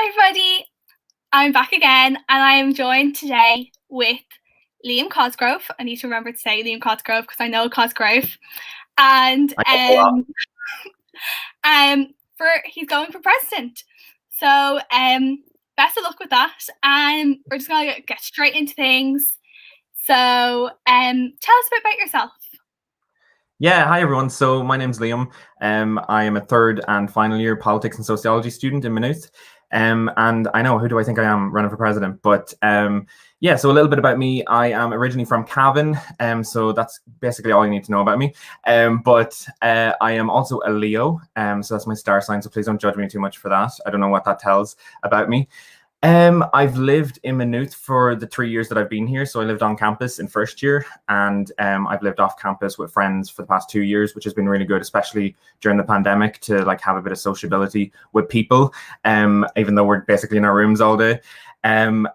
Hi everybody, I'm back again and I am joined today with Liam Cosgrove. I need to remember to say Liam Cosgrove because I know Cosgrove. And he's going for president. So best of luck with that. And we're just gonna get straight into things. So tell us a bit about yourself. Yeah, hi everyone. So my name's Liam. I am a third and final year politics and sociology student in Maynooth. And I know, who do I think I am running for president? But yeah, so a little bit about me. I am originally from Cavan, so that's basically all you need to know about me. But I am also a Leo, so that's my star sign, so please don't judge me too much for that. I don't know what that tells about me. I've lived in Maynooth for the 3 years that I've been here. So I lived on campus in first year, and I've lived off campus with friends for the past 2 years, which has been really good, especially during the pandemic, to like have a bit of sociability with people, even though we're basically in our rooms all day. And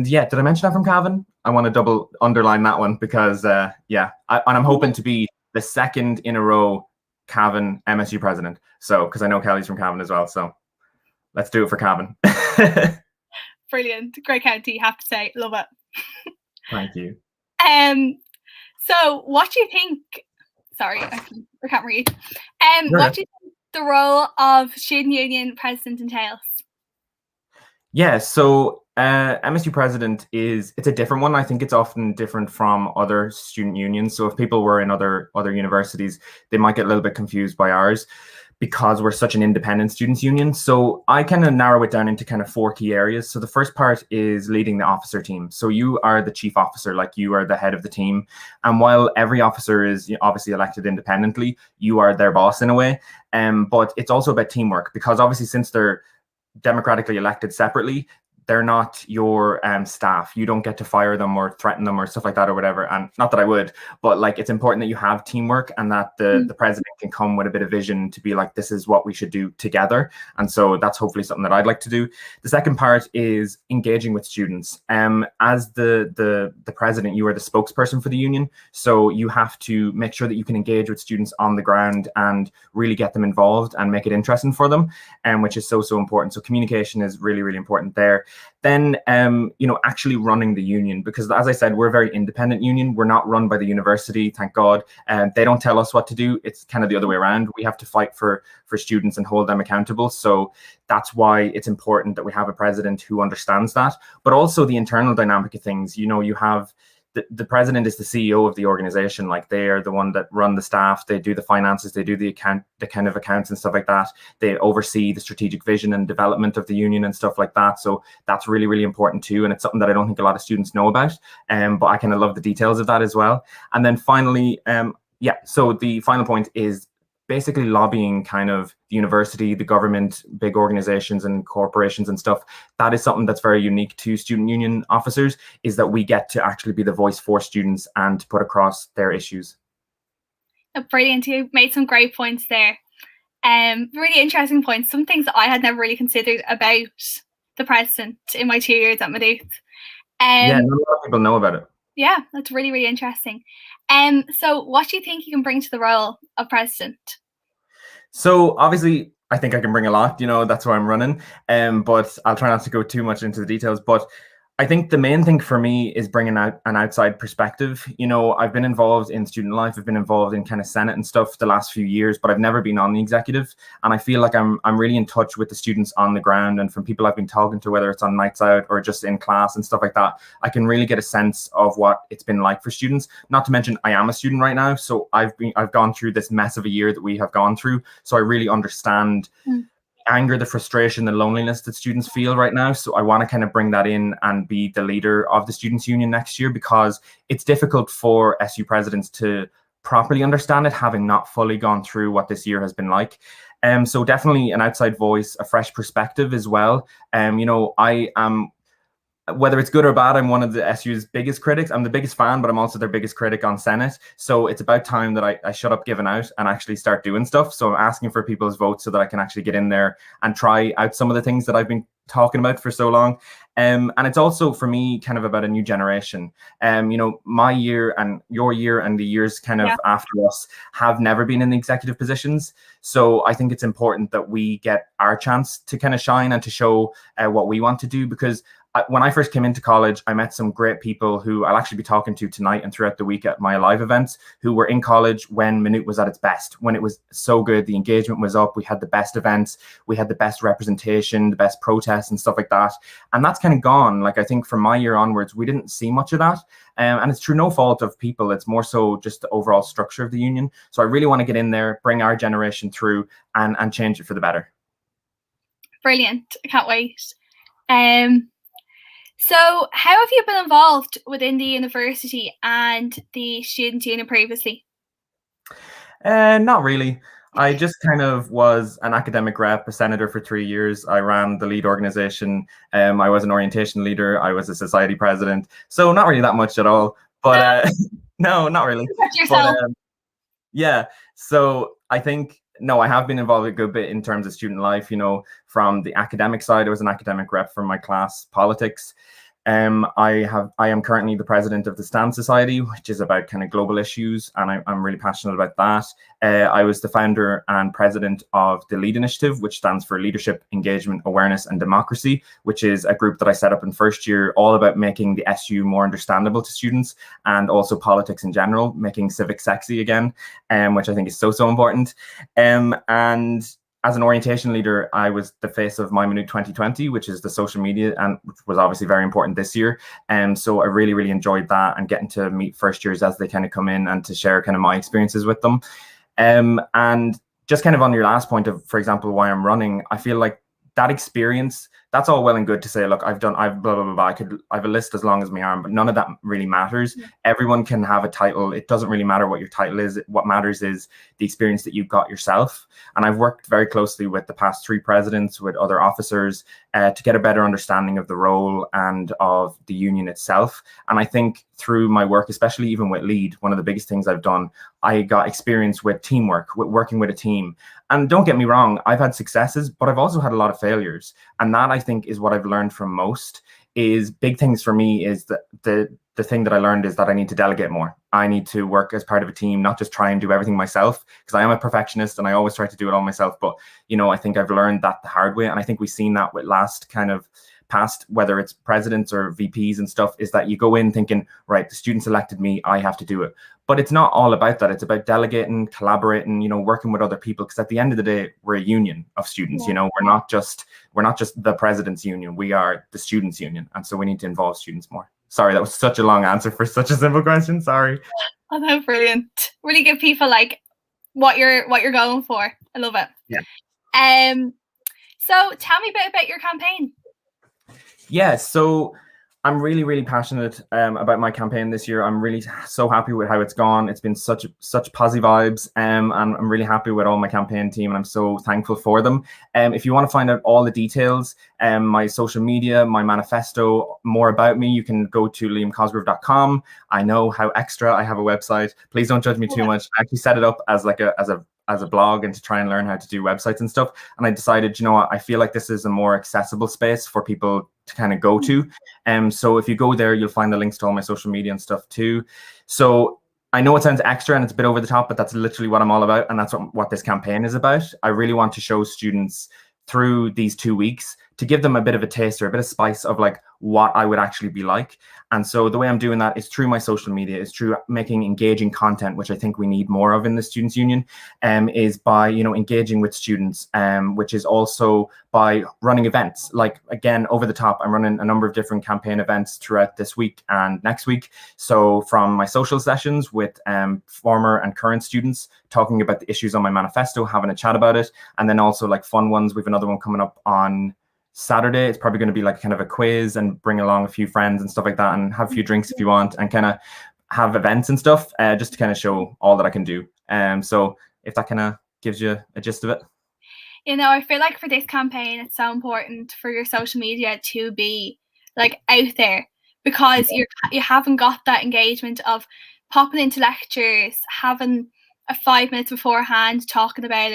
yeah, did I mention I'm from Cavan? I want to double underline that one because yeah, and I'm hoping to be the second in a row Cavan MSU president. So because I know Kelly's from Cavan as well, so let's do it for Cavan. Brilliant, great county, you have to say, love it. Thank you. So what do you think? Sorry, I can't read. What do you think the role of student union president entails? Yeah, so MSU president it's a different one. I think it's often different from other student unions. So if people were in other universities, they might get a little bit confused by ours, because we're such an independent students union. So I kind of narrow it down into kind of 4 key areas. So the first part is leading the officer team. So you are the chief officer, like you are the head of the team. And while every officer is obviously elected independently, you are their boss in a way. But it's also about teamwork, because obviously since they're democratically elected separately, they're not your staff. You don't get to fire them or threaten them or stuff like that or whatever. And not that I would, but like it's important that you have teamwork, and that the president can come with a bit of vision to be like, this is what we should do together. And so that's hopefully something that I'd like to do. The second part is engaging with students. As the president, you are the spokesperson for the union. So you have to make sure that you can engage with students on the ground and really get them involved and make it interesting for them, which is so important. So communication is really, really important there. Then, actually running the union, because as I said, we're a very independent union. We're not run by the university, thank God. And they don't tell us what to do. It's kind of the other way around. We have to fight for students and hold them accountable. So that's why it's important that we have a president who understands that, but also the internal dynamic of things. You have the president is the CEO of the organization. Like, they are the one that run the staff. They do the finances. They do the kind of accounts and stuff like that. They oversee the strategic vision and development of the union and stuff like that. So that's really, really important too. And it's something that I don't think a lot of students know about. But I kind of love the details of that as well. And then finally, so the final point is basically lobbying kind of the university, the government, big organizations and corporations and stuff. That is something that's very unique to student union officers, is that we get to actually be the voice for students and to put across their issues. Brilliant, you made some great points there. Really interesting points. Some things that I had never really considered about the president in my 2 years at Maynooth. Yeah, not a lot of people know about it. Yeah, that's really, really interesting. So what do you think you can bring to the role of president? So obviously, I think I can bring a lot, that's why I'm running. But I'll try not to go too much into the details. But I think the main thing for me is bringing out an outside perspective. I've been involved in student life. I've been involved in kind of Senate and stuff the last few years, but I've never been on the executive. And I feel like I'm really in touch with the students on the ground, and from people I've been talking to, whether it's on nights out or just in class and stuff like that, I can really get a sense of what it's been like for students. Not to mention, I am a student right now, so I've gone through this mess of a year that we have gone through. So I really understand anger, the frustration, the loneliness that students feel right now. So I want to kind of bring that in and be the leader of the students union next year, because it's difficult for SU presidents to properly understand it, having not fully gone through what this year has been like. So definitely an outside voice, a fresh perspective as well. I am, whether it's good or bad, I'm one of the SU's biggest critics. I'm the biggest fan, but I'm also their biggest critic on Senate. So it's about time that I shut up giving out and actually start doing stuff. So I'm asking for people's votes so that I can actually get in there and try out some of the things that I've been talking about for so long. And it's also for me kind of about a new generation. My year and your year and the years kind of after us have never been in the executive positions. So I think it's important that we get our chance to kind of shine and to show what we want to do, because when I first came into college, I met some great people who I'll actually be talking to tonight and throughout the week at my live events, who were in college when Maynooth was at its best, when it was so good. The engagement was up. We had the best events. We had the best representation, the best protests and stuff like that. And that's kind of gone. Like, I think from my year onwards, we didn't see much of that. And it's through no fault of people. It's more so just the overall structure of the union. So I really want to get in there, bring our generation through and change it for the better. Brilliant. I can't wait. So how have you been involved within the university and the student union previously? Not really. I just kind of was an academic rep, a senator for 3 years. I ran the lead organization. I was an orientation leader. I was a society president. So not really that much at all. But no, not really. Yourself. But, yeah. So I think, no, I have been involved a good bit in terms of student life, from the academic side. I was an academic rep for my class, politics. I am currently the president of the STAN Society, which is about kind of global issues, and I'm really passionate about that. I was the founder and president of the LEAD Initiative, which stands for Leadership, Engagement, Awareness and Democracy, which is a group that I set up in first year, all about making the SU more understandable to students and also politics in general, making civics sexy again, which I think is so important. And as an orientation leader, I was the face of My Maynooth 2020, which is the social media, and which was obviously very important this year. And so I really, really enjoyed that and getting to meet first years as they kind of come in and to share kind of my experiences with them. And just kind of on your last point of, for example, why I'm running, I feel like that experience, that's all well and good to say, look, I've blah, blah, blah, blah. I have a list as long as my arm, but none of that really matters. Yeah. Everyone can have a title. It doesn't really matter what your title is. What matters is the experience that you've got yourself. And I've worked very closely with the past 3 presidents, with other officers, to get a better understanding of the role and of the union itself. And I think through my work, especially even with LEAD, one of the biggest things I've done, I got experience with teamwork, with working with a team. And don't get me wrong, I've had successes, but I've also had a lot of failures. And that, I think, is what I've learned from most. Is big things for me is that the thing that I learned is that I need to delegate more. I need to work as part of a team, not just try and do everything myself, because I am a perfectionist and I always try to do it all myself. But, I think I've learned that the hard way. And I think we've seen that with past, whether it's presidents or VPs and stuff, is that you go in thinking, right, the students elected me, I have to do it. But it's not all about that. It's about delegating, collaborating, working with other people. Because at the end of the day, we're a union of students. Yeah. We're not just the president's union. We are the students' union, and so we need to involve students more. Sorry, that was such a long answer for such a simple question. Sorry. Oh, that's brilliant. Really give people like what you're going for. I love it. Yeah. So tell me a bit about your campaign. Yeah, so I'm really, really passionate about my campaign this year. I'm really so happy with how it's gone. It's been such positive vibes, and I'm really happy with all my campaign team, and I'm so thankful for them. If you want to find out all the details, my social media, my manifesto, more about me, you can go to liamcosgrove.com. I know how extra I have a website. Please don't judge me too much. I actually set it up as a blog and to try and learn how to do websites and stuff. And I decided, what, I feel like this is a more accessible space for people to kind of go to. So if you go there, you'll find the links to all my social media and stuff too. So I know it sounds extra and it's a bit over the top, but that's literally what I'm all about. And that's what this campaign is about. I really want to show students through these 2 weeks to give them a bit of a taste or a bit of spice of like what I would actually be like. And so the way I'm doing that is through my social media, is through making engaging content, which I think we need more of in the Students' Union, is by, engaging with students, which is also by running events. Like, again, over the top, I'm running a number of different campaign events throughout this week and next week. So from my social sessions with former and current students, talking about the issues on my manifesto, having a chat about it, and then also like fun ones. We have another one coming up on Saturday. It's probably going to be like kind of a quiz and bring along a few friends and stuff like that, and have a few drinks if you want, and kind of have events and stuff, just to kind of show all that I can do. So if that kind of gives you a gist of it. I feel like for this campaign, it's so important for your social media to be like out there, because you haven't got that engagement of popping into lectures, having a 5 minutes beforehand talking about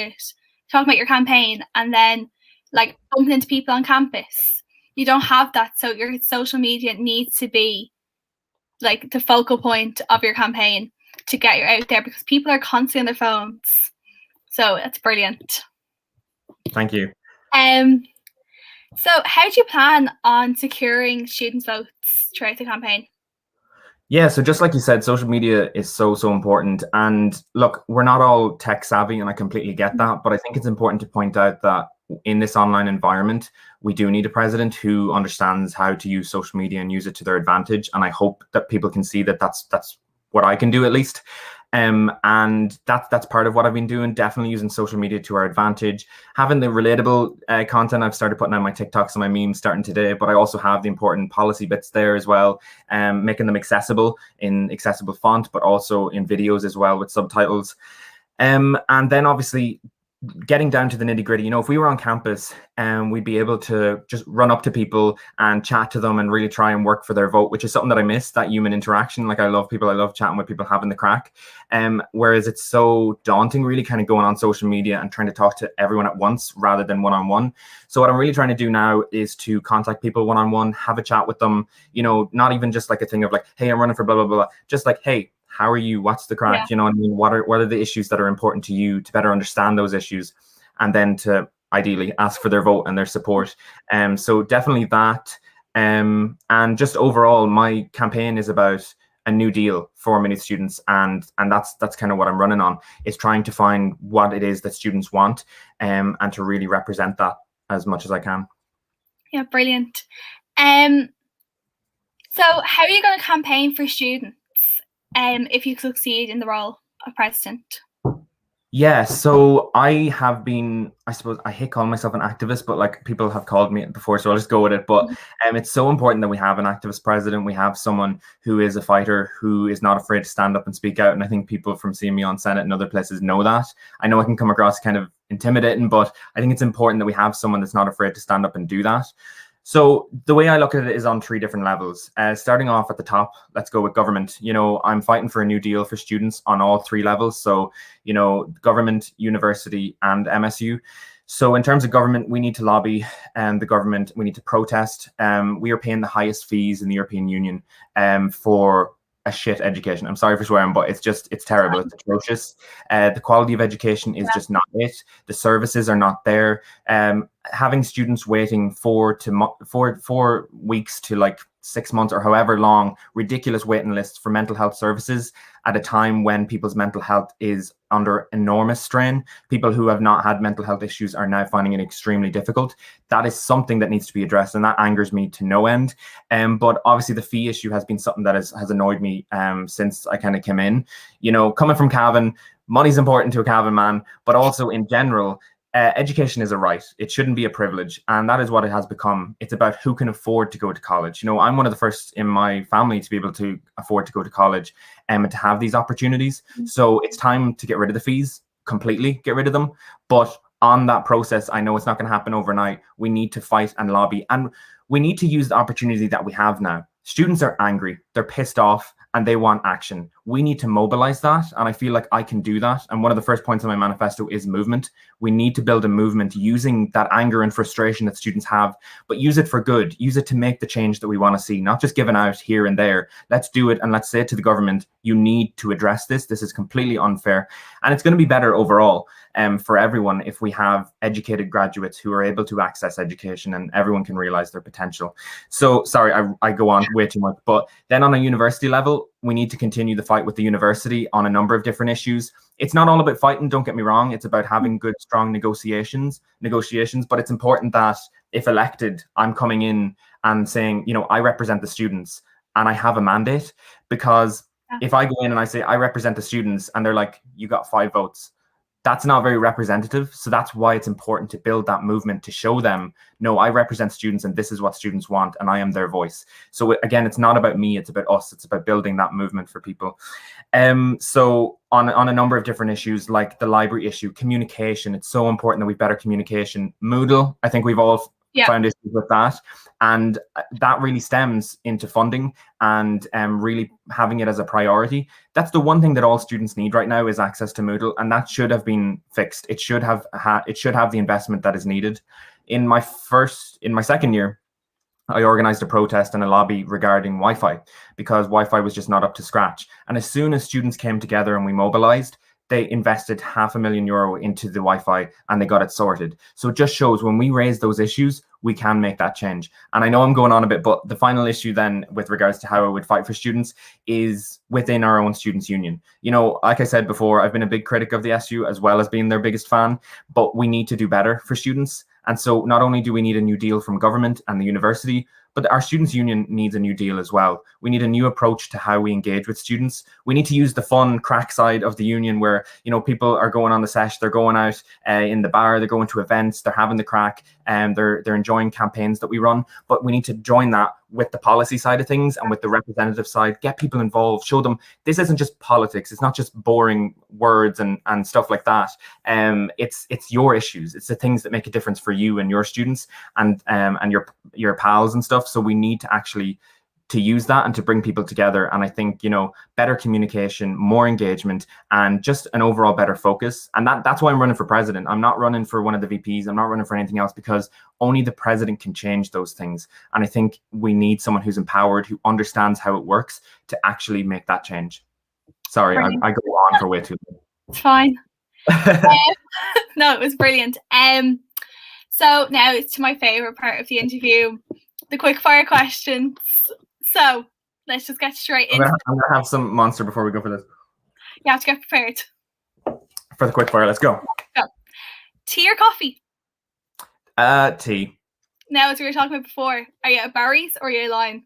your campaign, and then like bumping into people on campus. you don't have that. So your social media needs to be like the focal point of your campaign to get you out there, because people are constantly on their phones. So that's brilliant. Thank you. So how do you plan on securing students' votes throughout the campaign? Yeah, so just like you said, social media is so important. And look, we're not all tech savvy, and I completely get that. But I think it's important to point out that in this online environment, we do need a president who understands how to use social media and use it to their advantage. And I hope that people can see that that's what I can do, at least. And that's part of what I've been doing, definitely using social media to our advantage. Having the relatable content, I've started putting out my TikToks and my memes starting today, but I also have the important policy bits there as well, making them accessible in accessible font, but also in videos as well with subtitles. And then obviously getting down to the nitty gritty, if we were on campus and we'd be able to just run up to people and chat to them and really try and work for their vote, which is something that I miss, that human interaction. Like I love people, I love chatting with people, having the crack. Whereas it's so daunting really kind of going on social media and trying to talk to everyone at once rather than one-on-one. So what I'm really trying to do now is to contact people one-on-one, have a chat with them, not even just like a thing of like, hey, I'm running for blah, blah, blah, just like, hey, how are you? What's the crack? Yeah. You know what I mean? What are the issues that are important to you, to better understand those issues, and then to ideally ask for their vote and their support. So definitely that. And just overall, my campaign is about a new deal for many students, and that's kind of what I'm running on, is trying to find what it is that students want, and to really represent that as much as I can. Yeah, brilliant. So how are you going to campaign for students if you succeed in the role of president? Yeah, so I have been, I suppose, I hate calling myself an activist, but like people have called me it before, so I'll just go with it. But it's so important that we have an activist president. We have someone who is a fighter, who is not afraid to stand up and speak out. And I think people from seeing me on Senate and other places know that. I know I can come across kind of intimidating, but I think it's important that we have someone that's not afraid to stand up and do that. So the way I look at it is on 3 different levels. Starting off at the top, let's go with government. I'm fighting for a new deal for students on all 3 levels. So, government, university, and MSU. So in terms of government, we need to lobby the government. We need to protest. We are paying the highest fees in the European Union for a shit education. I'm sorry for swearing, but it's terrible. It's atrocious. The quality of education is just not it. The services are not there. Having students waiting 4 weeks to like 6 months or however long, ridiculous waiting lists for mental health services at a time when people's mental health is under enormous strain. People who have not had mental health issues are now finding it extremely difficult. That is something that needs to be addressed, and that angers me to no end. But obviously the fee issue has been something that has annoyed me since I kind of came in. Coming from Cavan, money's important to a Cavan man, but also in general, education is a right. It shouldn't be a privilege. And that is what it has become. It's about who can afford to go to college. I'm one of the first in my family to be able to afford to go to college and to have these opportunities. So it's time to get rid of the fees completely, get rid of them. But on that process, I know it's not going to happen overnight. We need to fight and lobby, and we need to use the opportunity that we have now. Students are angry, they're pissed off, and they want action. We need to mobilize that, and I feel like I can do that. And one of the first points in my manifesto is movement. We need to build a movement using that anger and frustration that students have, but use it for good. Use it to make the change that we want to see, not just giving out here and there. Let's do it, and let's say to the government, you need to address this. This is completely unfair, and it's going to be better overall for everyone if we have educated graduates who are able to access education and everyone can realize their potential. So sorry, I go on way too much, but then on a university level, we need to continue the fight with the university on a number of different issues. It's not all about fighting, don't get me wrong. It's about having good, strong negotiations, but it's important that if elected, I'm coming in and saying, I represent the students and I have a mandate. Because if I go in and I say I represent the students and they're like, you got 5 votes, that's not very representative. So that's why it's important to build that movement to show them, no, I represent students and this is what students want and I am their voice. So again, it's not about me, it's about us. It's about building that movement for people. So on a number of different issues, like the library issue, communication, it's so important that we better communication. Moodle, I think we've all found issues with that. And that really stems into funding and really having it as a priority. That's the one thing that all students need right now is access to Moodle, and that should have been fixed. It should have the investment that is needed. In my second year, I organized a protest and a lobby regarding Wi-Fi because Wi-Fi was just not up to scratch. And as soon as students came together and we mobilized, they invested €500,000 into the Wi-Fi and they got it sorted. So it just shows when we raise those issues, we can make that change. And I know I'm going on a bit, but the final issue then with regards to how I would fight for students is within our own students' union. You know, like I said before, I've been a big critic of the SU as well as being their biggest fan, but we need to do better for students. And so not only do we need a new deal from government and the university, but our students' union needs a new deal as well. We need a new approach to how we engage with students. We need to use the fun crack side of the union where, you know, people are going on the sesh, they're going out in the bar, they're going to events, they're having the crack, and they're enjoying campaigns that we run. But we need to join that with the policy side of things and with the representative side, get people involved, show them this isn't just politics. It's not just boring words and stuff like that. It's your issues. It's the things that make a difference for you and your students and your pals and stuff. So we need to actually to use that and to bring people together. And I think, you know, better communication, more engagement, and just an overall better focus. And that's why I'm running for president. I'm not running for one of the VPs. I'm not running for anything else, because only the president can change those things. And I think we need someone who's empowered, who understands how it works to actually make that change. Sorry, I go on for way too long. It's fine. No, it was brilliant. So now it's to my favorite part of the interview, the quickfire questions. So let's just get straight in. I'm gonna have some Monster before we go for this. You have to get prepared. For the quickfire, let's go. Go. Tea or coffee? Tea. Now, as we were talking about before, are you a Barry's or are you a Lions?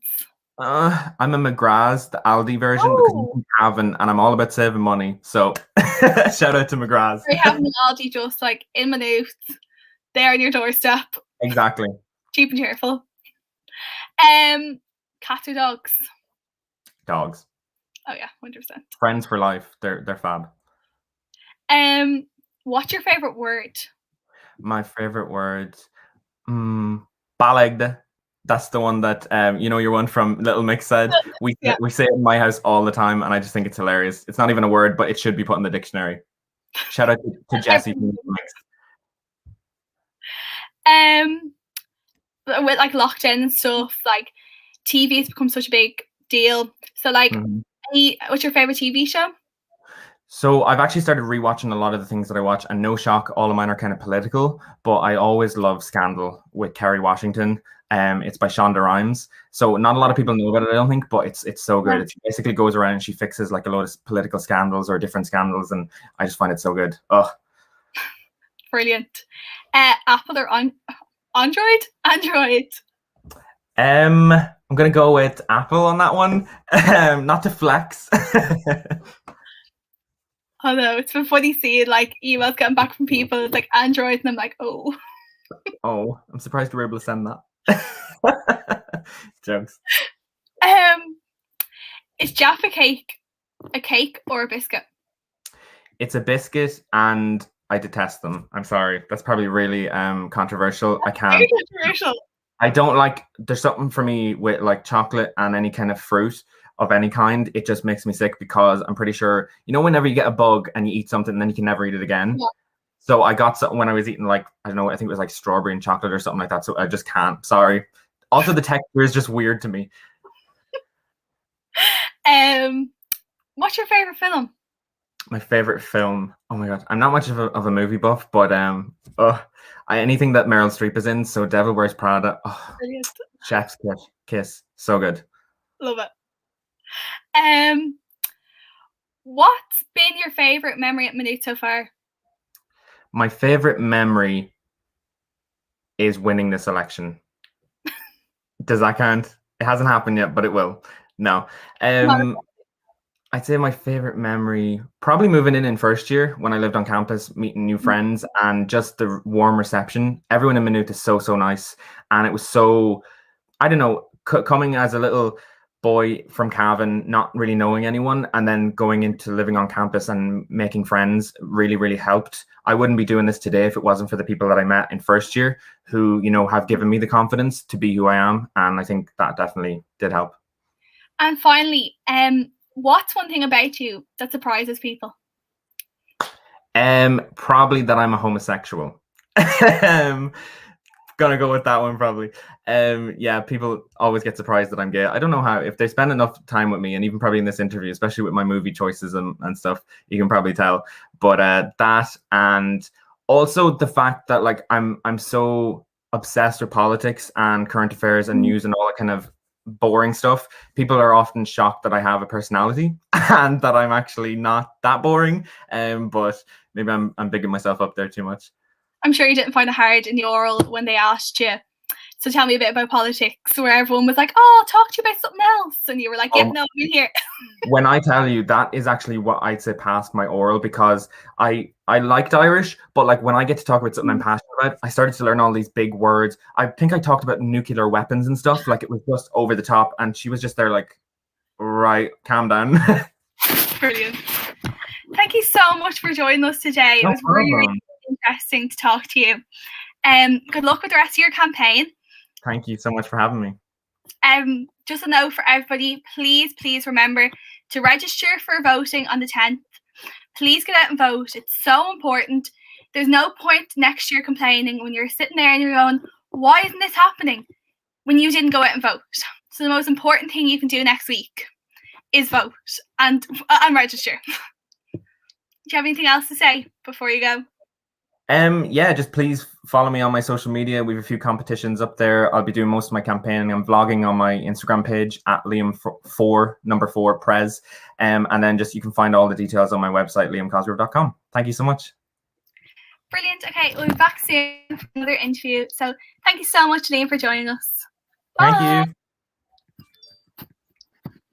I'm a McGrath's, the Aldi version, because I'm having, and I'm all about saving money. So shout out to McGrath's. Are you having the Aldi just like in Maynooth, there on your doorstep? Exactly. Cheap and cheerful. Cats or dogs? Dogs. Oh yeah, 100%. Friends for life. They're fab. What's your favorite word? My favorite word, ballaghda. That's the one that you know, your one from Little Mix said. We say it in my house all the time, and I just think it's hilarious. It's not even a word, but it should be put in the dictionary. Shout out to Jesse from Little Mix. With like lockdown and stuff, like TV has become such a big deal. So like, what's your favorite TV show? So I've actually started rewatching a lot of the things that I watch, and no shock, all of mine are kind of political, but I always love Scandal with Kerry Washington. It's by Shonda Rhimes. So not a lot of people know about it, I don't think, but it's so good. It basically goes around and she fixes like a load of political scandals or different scandals, and I just find it so good. Oh, brilliant. Apple or Android? Android. I'm gonna go with Apple on that one. Not to flex. Oh no, it's been funny seeing like emails getting back from people. It's like Android, and I'm like, oh. Oh, I'm surprised you were able to send that. Jokes. Is Jaffa cake a cake or a biscuit? It's a biscuit, and I detest them. I'm sorry. That's probably really controversial. I can't. Very controversial. I don't like. There's something for me with like chocolate and any kind of fruit of any kind. It just makes me sick, because I'm pretty sure, you know, whenever you get a bug and you eat something and then you can never eat it again. Yeah. So I got something when I was eating, like, I don't know, I think it was like strawberry and chocolate or something like that. So I just can't. Sorry. Also, the texture is just weird to me. What's your favorite film? My favorite film. Oh my god, I'm not much of a movie buff, but anything that Meryl Streep is in. So Devil Wears Prada. Oh, brilliant. Chef's kiss. So good. Love it. What's been your favorite memory at Maynooth so far? My favorite memory is winning this election. Does that count? It hasn't happened yet, but it will. No. I'd say my favorite memory, probably moving in first year when I lived on campus, meeting new friends, and just the warm reception. Everyone in Maynooth is so nice. And it was so, I don't know, coming as a little boy from Cavan, not really knowing anyone, and then going into living on campus and making friends really helped. I wouldn't be doing this today if it wasn't for the people that I met in first year who, you know, have given me the confidence to be who I am. And I think that definitely did help. And finally, what's one thing about you that surprises people? Probably that I'm a homosexual. Gonna go with that one probably. Yeah, people always get surprised that I'm gay. I don't know how. If they spend enough time with me, and even probably in this interview, especially with my movie choices and stuff, you can probably tell. But that, and also the fact that like I'm so obsessed with politics and current affairs and news and all that kind of boring stuff. People are often shocked that I have a personality and that I'm actually not that boring. But maybe I'm bigging myself up there too much. I'm sure you didn't find it hard in the oral when they asked you, so tell me a bit about politics, where everyone was like, oh, I'll talk to you about something else. And you were like, yeah, no, I'm in here. When I tell you, that is actually what I'd say passed my oral, because I liked Irish, but like when I get to talk about something I'm passionate about, I started to learn all these big words. I think I talked about nuclear weapons and stuff, like it was just over the top, and she was just there like, right, calm down. Brilliant. Thank you so much for joining us today. It was really interesting to talk to you. Good luck with the rest of your campaign. Thank you so much for having me. Just a note for everybody, please remember to register for voting on the 10th. Please get out and vote. It's so important. There's no point next year complaining when you're sitting there and you're going, why isn't this happening? When you didn't go out and vote. So the most important thing you can do next week is vote and register. Do you have anything else to say before you go? Yeah, just please follow me on my social media. We have a few competitions up there. I'll be doing most of my campaigning. I'm vlogging on my Instagram page at Liam4 Prez. And then just you can find all the details on my website, liamcosgrove.com. Thank you so much. Brilliant. Okay, we'll be back soon for another interview. So thank you so much, Liam, for joining us. Thank you.